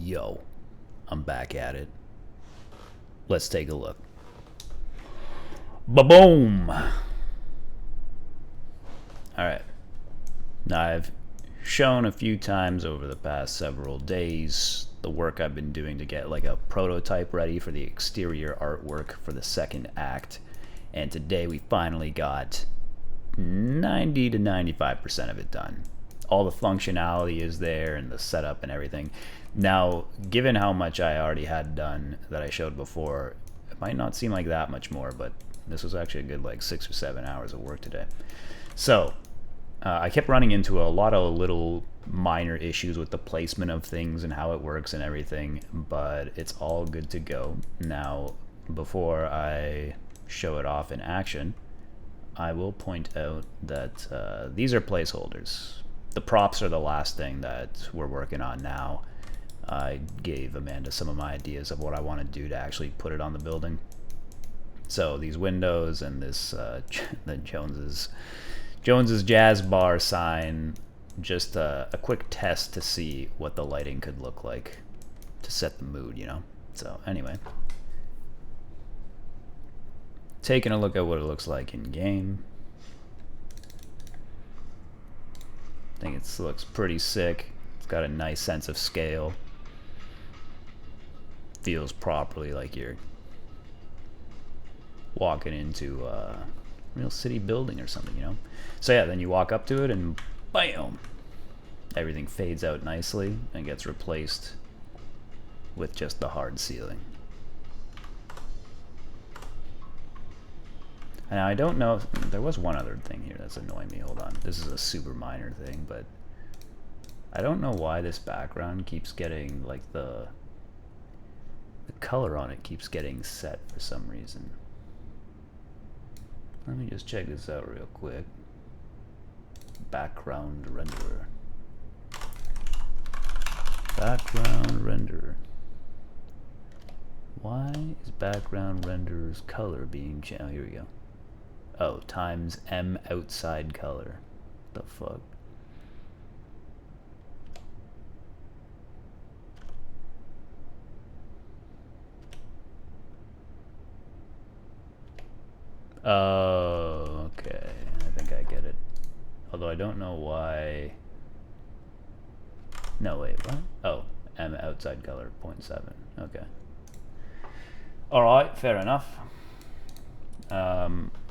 Yo, I'm back at it. Let's take a look. Ba-boom! Alright. Now, I've shown a few times over the past several days the work I've been doing to get like a prototype ready for the exterior artwork for the second act. And today we finally got 90 to 95% of it done. All the functionality is there and the setup and everything. Now, given how much I already had done that I showed before, it might not seem like that much more, but this was actually a good like 6 or 7 hours of work today. So, I kept running into a lot of little minor issues with the placement of things and how it works and everything, but it's all good to go. Now, before I show it off in action, I will point out that these are placeholders. The props are the last thing that we're working on now. I gave Amanda some of my ideas of what I want to do to actually put it on the building. So these windows and this the Jones's Jazz Bar sign, just a quick test to see what the lighting could look like to set the mood, you know? So anyway, taking a look at what it looks like in game. I think it looks pretty sick. It's got a nice sense of scale. Feels properly like you're walking into a real city building or something, you know? So yeah, then you walk up to it and bam! Everything fades out nicely and gets replaced with just the hard ceiling. And I don't know, there was one other thing here that's annoying me. Hold on, this is a super minor thing, but I don't know why this background keeps getting, like, the color on it keeps getting set for some reason. Let me just check this out real quick. Background renderer. Background renderer. Why is background renderer's color being changed? Oh, here we go. Oh, times M outside color. The fuck? Oh, okay. I think I get it. Although I don't know why. No, wait, what? Oh, M outside color 0.7. Okay. Alright, fair enough.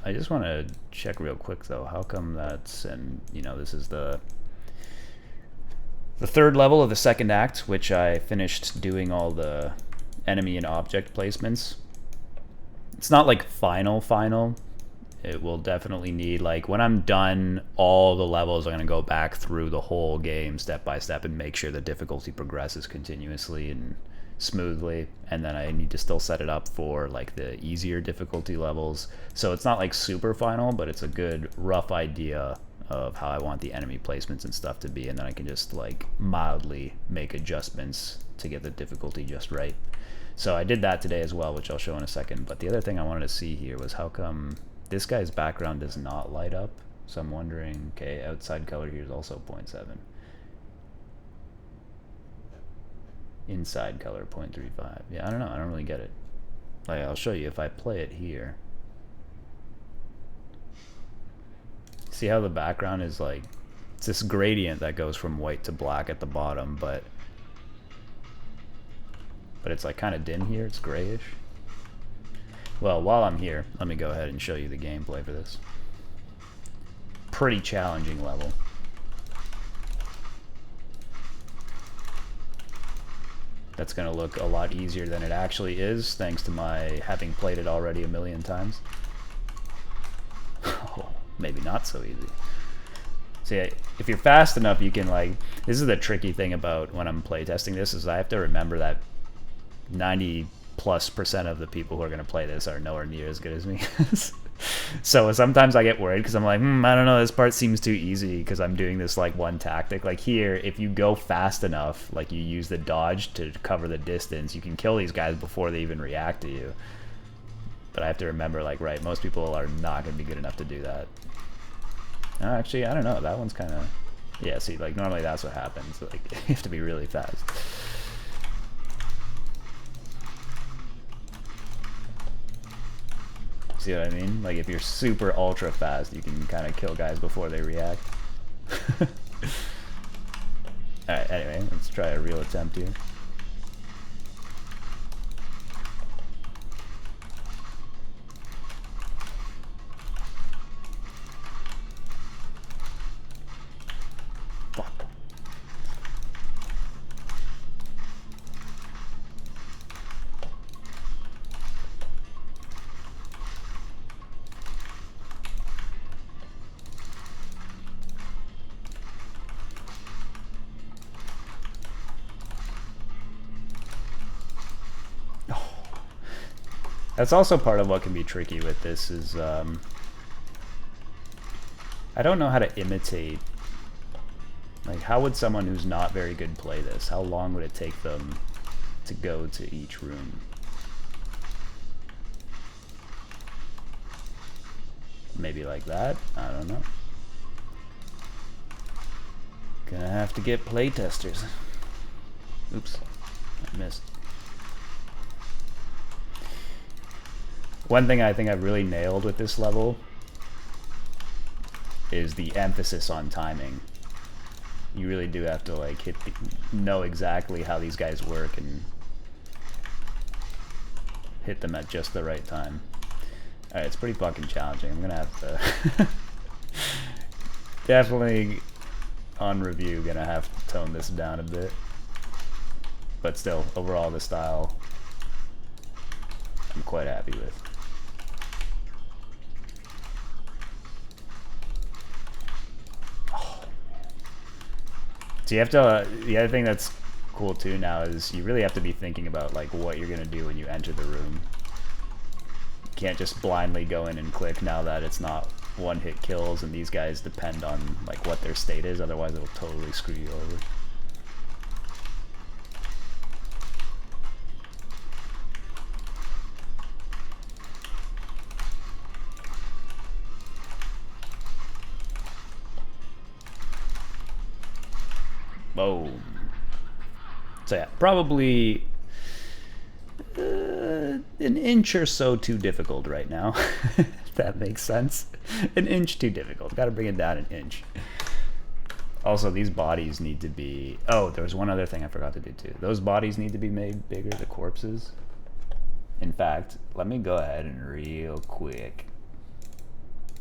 I just want to check real quick though. How come that's, and you know, this is the third level of the second act, which I finished doing all the enemy and object placements. It's not like final. It will definitely need, like, when I'm done all the levels, I'm going to go back through the whole game step by step and make sure the difficulty progresses continuously and smoothly, and then I need to still set it up for like the easier difficulty levels. So it's not like super final, but it's a good rough idea of how I want the enemy placements and stuff to be, and then I can just like mildly make adjustments to get the difficulty just right. So I did that today as well, which I'll show in a second. But the other thing I wanted to see here was how come this guy's background does not light up. So I'm wondering, okay, outside color here is also 0.7. Inside color 0.35. Yeah, I don't know, I don't really get it. Like, I'll show you if I play it here. See how the background is like, it's this gradient that goes from white to black at the bottom, but it's like kind of dim here, it's grayish. Well, while I'm here, let me go ahead and show you the gameplay for this. Pretty challenging level. That's going to look a lot easier than it actually is, thanks to my having played it already a million times. Oh, maybe not so easy. See, if you're fast enough, you can, like, this is the tricky thing about when I'm playtesting this, is I have to remember that 90+% of the people who are going to play this are nowhere near as good as me. So sometimes I get worried because I'm like, I don't know, this part seems too easy because I'm doing this like one tactic. Like here, if you go fast enough, like you use the dodge to cover the distance, you can kill these guys before they even react to you. But I have to remember, like, right, most people are not going to be good enough to do that. Actually, I don't know, that one's kind of, yeah, see, like normally that's what happens. Like, you have to be really fast. See what I mean? Like if you're super ultra fast, you can kind of kill guys before they react. Alright, anyway, let's try a real attempt here. Fuck. That's also part of what can be tricky with this is, I don't know how to imitate. Like, how would someone who's not very good play this? How long would it take them to go to each room? Maybe like that? I don't know. Gonna have to get playtesters. Oops, I missed. One thing I think I've really nailed with this level is the emphasis on timing. You really do have to like know exactly how these guys work and hit them at just the right time. Alright, it's pretty fucking challenging. I'm gonna have to definitely on review gonna have to tone this down a bit. But still, overall the style I'm quite happy with. So you have to, the other thing that's cool too now is you really have to be thinking about like what you're gonna do when you enter the room. You can't just blindly go in and click now that it's not one-hit kills and these guys depend on like what their state is, otherwise it'll totally screw you over. Boom. So yeah, probably an inch or so too difficult right now. If that makes sense. An inch too difficult. Gotta bring it down an inch. Also, these bodies need to be... Oh, there was one other thing I forgot to do too. Those bodies need to be made bigger, the corpses. In fact, let me go ahead and real quick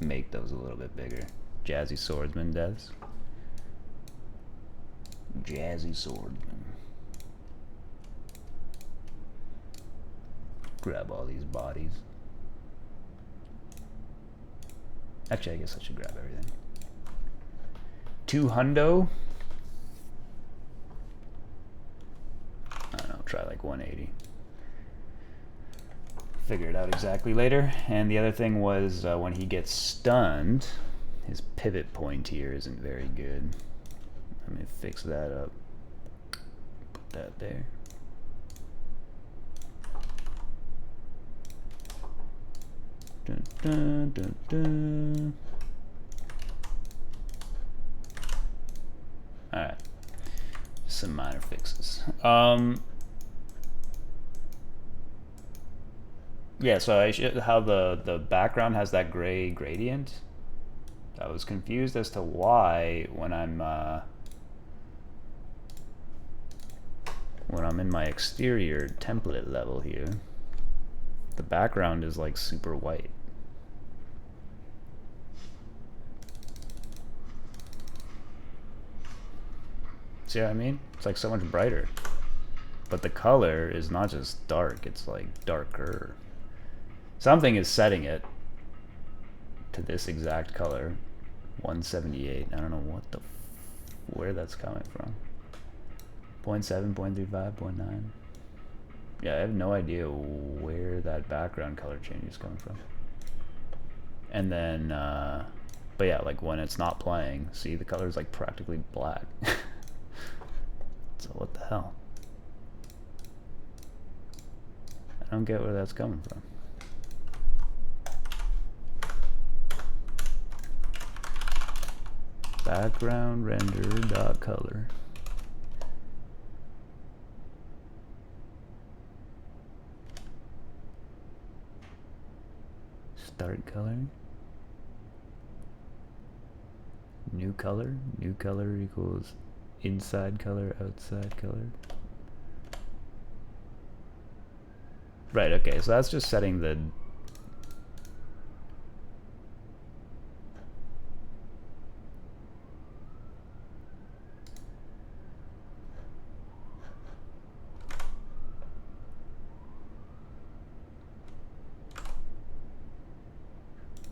make those a little bit bigger. Jazzy Swordsman devs. Jazzy Swordsman. Grab all these bodies. Actually, I guess I should grab everything. 200. I don't know, try like 180. Figure it out exactly later. And the other thing was when he gets stunned, his pivot point here isn't very good. Let me fix that up. Put that there. Dun, dun, dun, dun. Alright. Some minor fixes. Yeah, so how the background has that gray gradient. I was confused as to why when I'm in my exterior template level here, the background is like super white. See what I mean? It's like so much brighter. But the color is not just dark, it's like darker. Something is setting it to this exact color. 178. I don't know where that's coming from. 0.7, 0.35, 0.9. Yeah, I have no idea where that background color change is coming from. And then, but yeah, like when it's not playing, see the color is like practically black. So what the hell? I don't get where that's coming from. Background render dot color. Start color. New color equals inside color, outside color. Right, okay, so that's just setting the...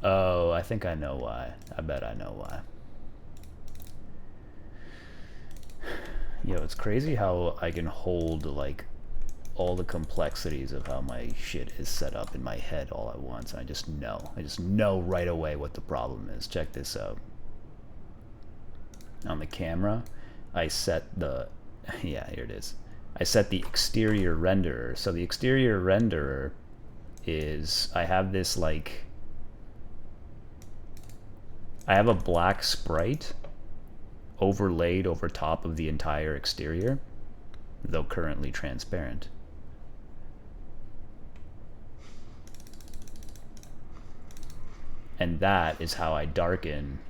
Oh, I think I know why. I bet I know why. Yo, it's crazy how I can hold, like, all the complexities of how my shit is set up in my head all at once. And I just know right away what the problem is. Check this out. On the camera, I set the... yeah, here it is. I set the exterior renderer. So the exterior renderer is... I have this, like... I have a black sprite overlaid over top of the entire exterior, though currently transparent. And that is how I darken,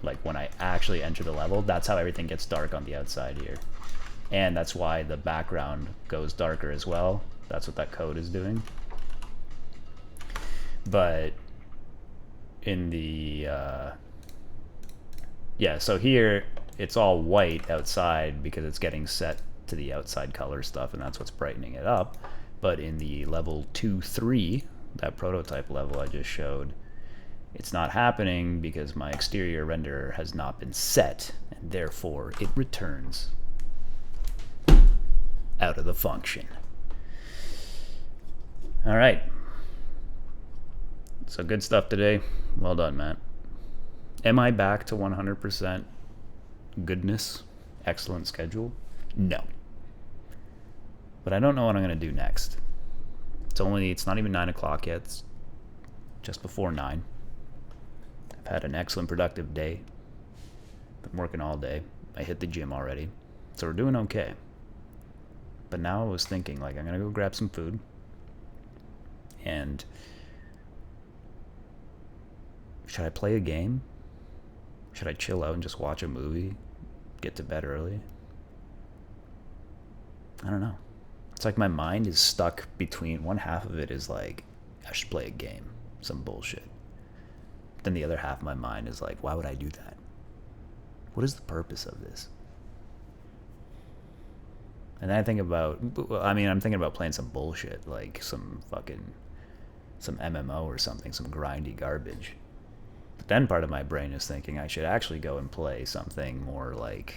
like when I actually enter the level, that's how everything gets dark on the outside here. And that's why the background goes darker as well. That's what that code is doing. But in the, yeah, so here it's all white outside because it's getting set to the outside color stuff, and that's what's brightening it up. But in the level 2-3, that prototype level I just showed, it's not happening because my exterior renderer has not been set, and therefore it returns out of the function. All right. So good stuff today. Well done, Matt. Am I back to 100% goodness? Excellent schedule? No. But I don't know what I'm going to do next. It's not even 9 o'clock yet. It's just before 9. I've had an excellent productive day. Been working all day. I hit the gym already. So we're doing okay. But now I was thinking, like, I'm going to go grab some food. And should I play a game? Should I chill out and just watch a movie? Get to bed early? I don't know. It's like my mind is stuck between, one half of it is like, I should play a game. Some bullshit. Then the other half of my mind is like, why would I do that? What is the purpose of this? And then I think about, I'm thinking about playing some bullshit, like some MMO or something, some grindy garbage. But then part of my brain is thinking I should actually go and play something more like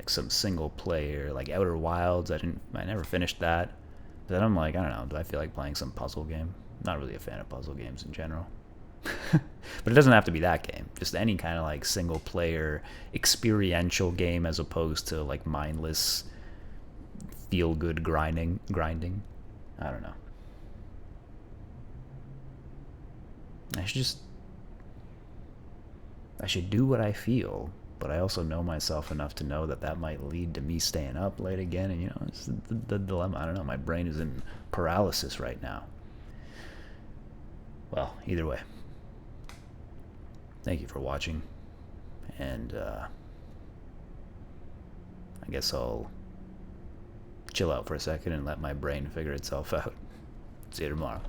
some single player, like Outer Wilds. I never finished that. But then I'm like, I don't know, do I feel like playing some puzzle game? Not really a fan of puzzle games in general. But it doesn't have to be that game. Just any kind of like single player experiential game as opposed to like mindless feel good grinding. I don't know. I should do what I feel, but I also know myself enough to know that that might lead to me staying up late again, and it's the dilemma. I don't know, my brain is in paralysis right now. Well, either way, thank you for watching, and I guess I'll chill out for a second and let my brain figure itself out. See you tomorrow.